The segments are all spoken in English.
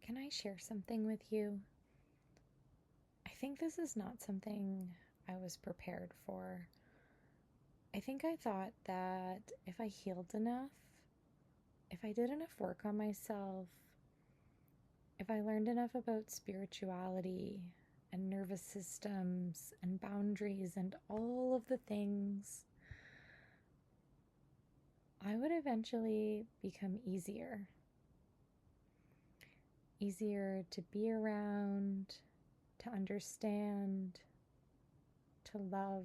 Can I share something with you? I think this is not something I was prepared for. I think I thought that if I healed enough, if I did enough work on myself, if I learned enough about spirituality and nervous systems and boundaries and all of the things, I would eventually become easier. Easier to be around, to understand, to love.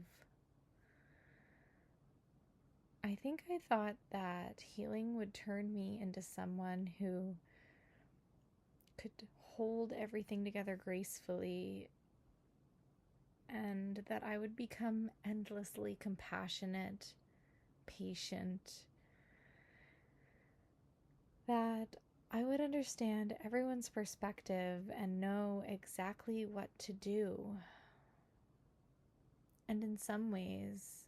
I think I thought that healing would turn me into someone who could hold everything together gracefully, and that I would become endlessly compassionate, patient, that I would understand everyone's perspective and know exactly what to do. And in some ways,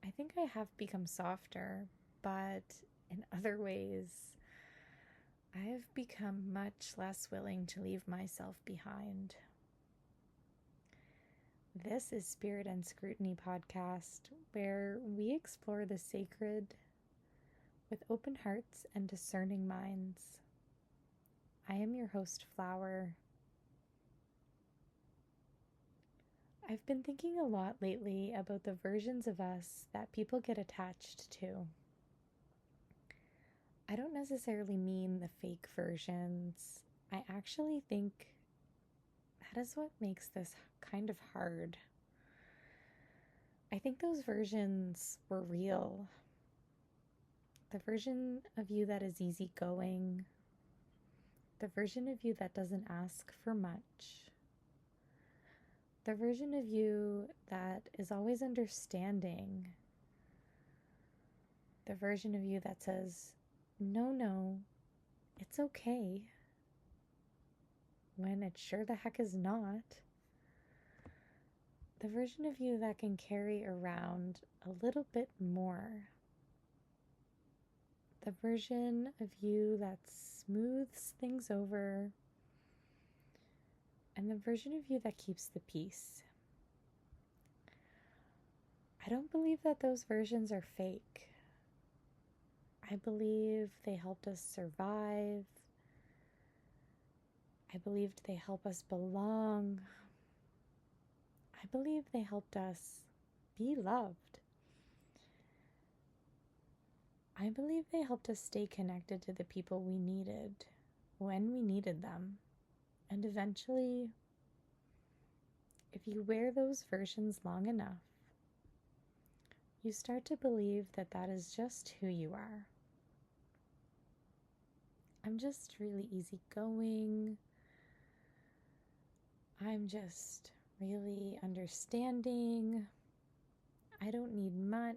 I think I have become softer, but in other ways, I've become much less willing to leave myself behind. This is Spirit and Scrutiny podcast, where we explore the sacred with open hearts and discerning minds. I am your host, Flower. I've been thinking a lot lately about the versions of us that people get attached to. I don't necessarily mean the fake versions. I actually think that is what makes this kind of hard. I think those versions were real. The version of you that is easygoing, the version of you that doesn't ask for much, the version of you that is always understanding, the version of you that says, no, it's okay, when it sure the heck is not. The version of you that can carry around a little bit more. The version of you that smooths things over. And the version of you that keeps the peace. I don't believe that those versions are fake. I believe they helped us survive. I believed they help us belong. I believe they helped us be loved. I believe they helped us stay connected to the people we needed when we needed them. And eventually, if you wear those versions long enough, you start to believe that that is just who you are. I'm just really easygoing. I'm just really understanding. I don't need much.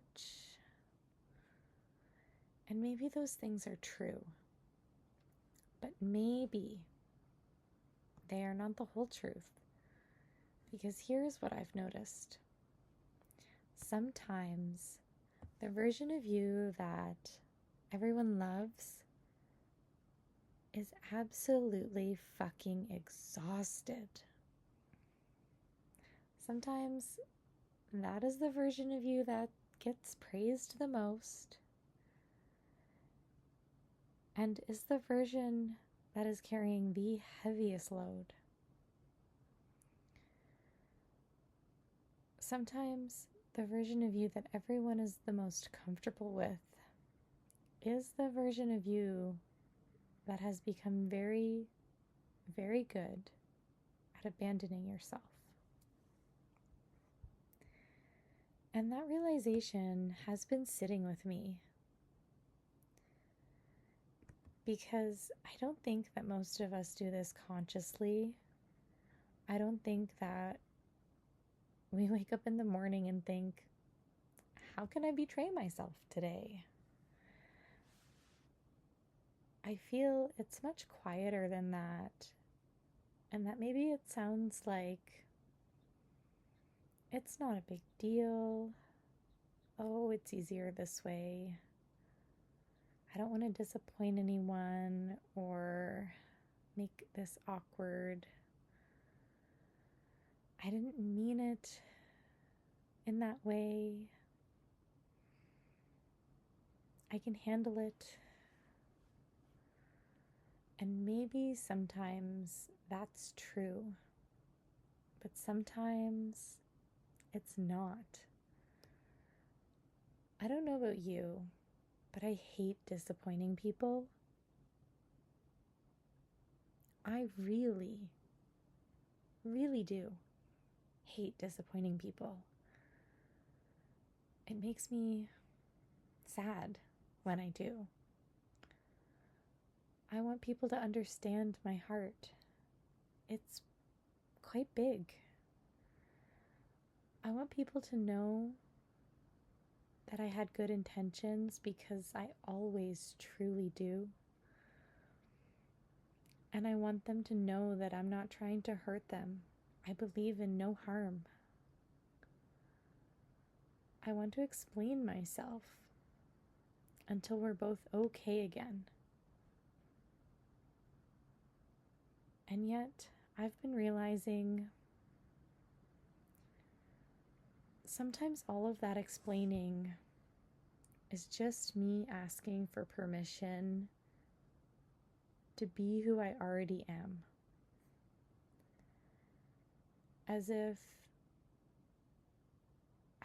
And maybe those things are true. But maybe they are not the whole truth. Because here's what I've noticed. Sometimes the version of you that everyone loves is absolutely fucking exhausted. Sometimes that is the version of you that gets praised the most and is the version that is carrying the heaviest load. Sometimes the version of you that everyone is the most comfortable with is the version of you that has become very, very good at abandoning yourself. And that realization has been sitting with me because I don't think that most of us do this consciously. I don't think that we wake up in the morning and think, how can I betray myself today? I feel it's much quieter than that, and that maybe it sounds like it's not a big deal. Oh, it's easier this way. I don't want to disappoint anyone, or this awkward. I didn't mean it in that way. I can handle it. And maybe sometimes that's true, but sometimes it's not. I don't know about you, but I hate disappointing people. I really, really do hate disappointing people. It makes me sad when I do. I want people to understand my heart. It's quite big. I want people to know that I had good intentions, because I always truly do. And I want them to know that I'm not trying to hurt them. I believe in no harm. I want to explain myself until we're both okay again. And yet, I've been realizing sometimes all of that explaining is just me asking for permission to be who I already am. As if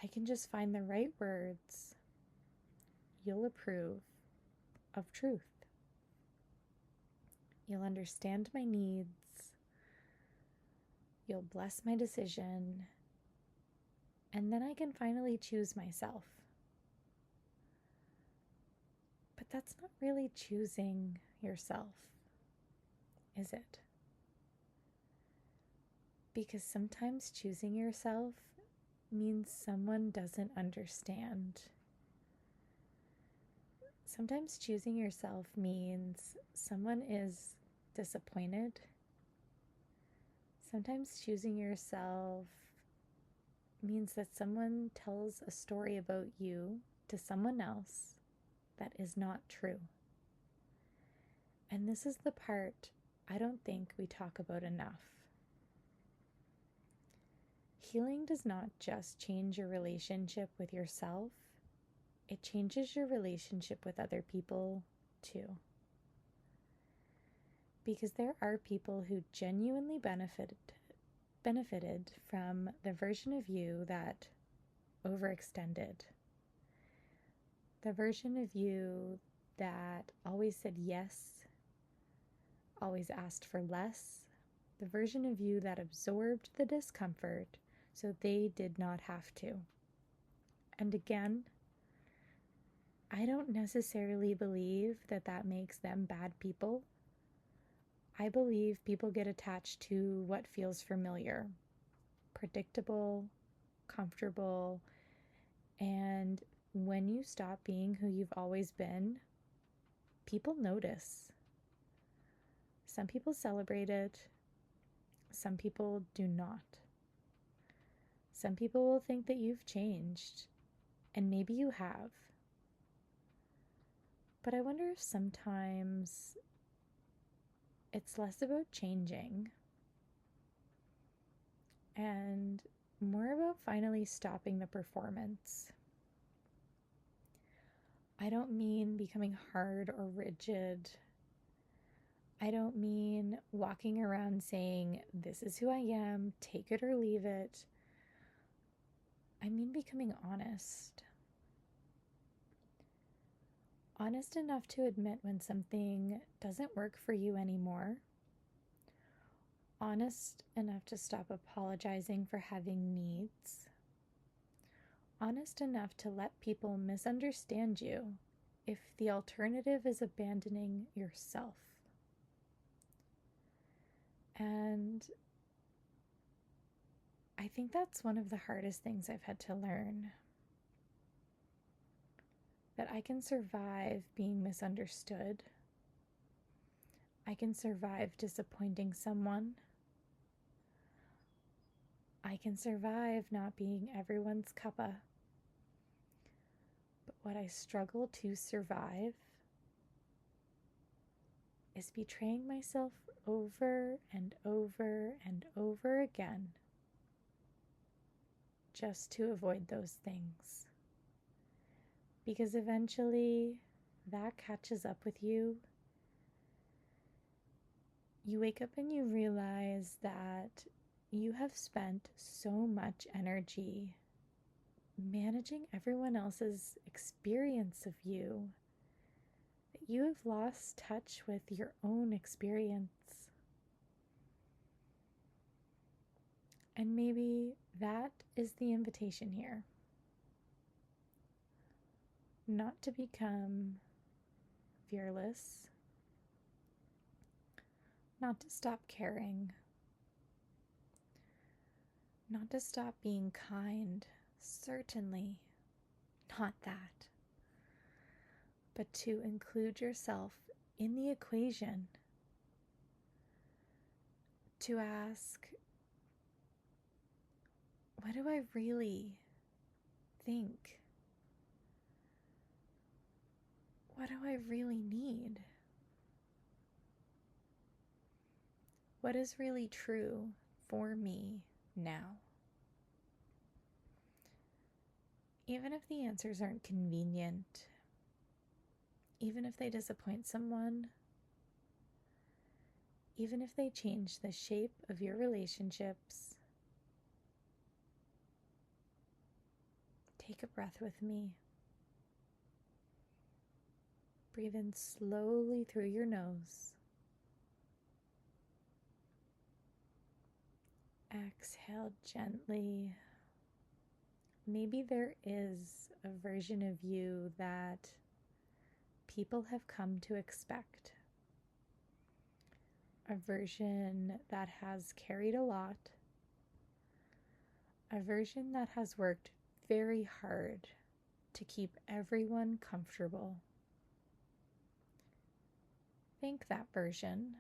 I can just find the right words, you'll approve of truth. You'll understand my needs. You'll bless my decision. And then I can finally choose myself. But that's not really choosing yourself, is it? Because sometimes choosing yourself means someone doesn't understand. Sometimes choosing yourself means someone is disappointed. Sometimes choosing yourself means that someone tells a story about you to someone else that is not true. And this is the part I don't think we talk about enough. Healing does not just change your relationship with yourself, it changes your relationship with other people too. Because there are people who genuinely benefited from the version of you that overextended. The version of you that always said yes, always asked for less. The version of you that absorbed the discomfort so they did not have to. And again, I don't necessarily believe that that makes them bad people. I believe people get attached to what feels familiar, predictable, comfortable, and when you stop being who you've always been, people notice. Some people celebrate it, some people do not. Some people will think that you've changed, and maybe you have. But I wonder if sometimes it's less about changing and more about finally stopping the performance. I don't mean becoming hard or rigid. I don't mean walking around saying, this is who I am, take it or leave it. I mean becoming honest. Honest enough to admit when something doesn't work for you anymore. Honest enough to stop apologizing for having needs. Honest enough to let people misunderstand you if the alternative is abandoning yourself. And I think that's one of the hardest things I've had to learn. That I can survive being misunderstood. I can survive disappointing someone. I can survive not being everyone's cuppa. But what I struggle to survive is betraying myself over and over and over again just to avoid those things. Because eventually that catches up with you. You wake up and you realize that you have spent so much energy managing everyone else's experience of you that you have lost touch with your own experience. And maybe that is the invitation here. Not to become fearless, not to stop caring, not to stop being kind, certainly not that, but to include yourself in the equation, to ask, what do I really think? What do I really need? What is really true for me now? Even if the answers aren't convenient, even if they disappoint someone, even if they change the shape of your relationships, take a breath with me. Breathe in slowly through your nose. Exhale gently. Maybe there is a version of you that people have come to expect. A version that has carried a lot. A version that has worked very hard to keep everyone comfortable. Thank that version.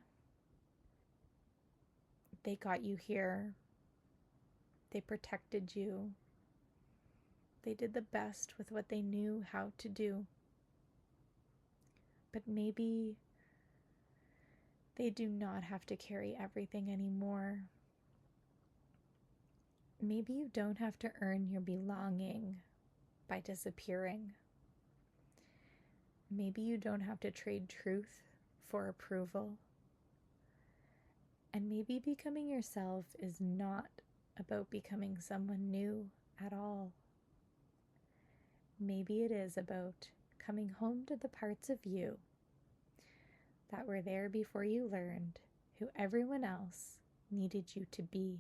They got you here. They protected you. They did the best with what they knew how to do. But maybe they do not have to carry everything anymore. Maybe you don't have to earn your belonging by disappearing. Maybe you don't have to trade truth for approval. And maybe becoming yourself is not about becoming someone new at all. Maybe it is about coming home to the parts of you that were there before you learned who everyone else needed you to be.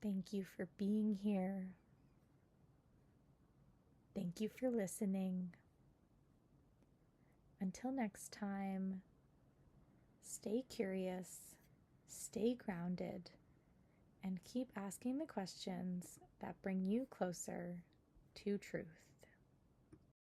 Thank you for being here. Thank you for listening. Until next time, stay curious, stay grounded, and keep asking the questions that bring you closer to truth.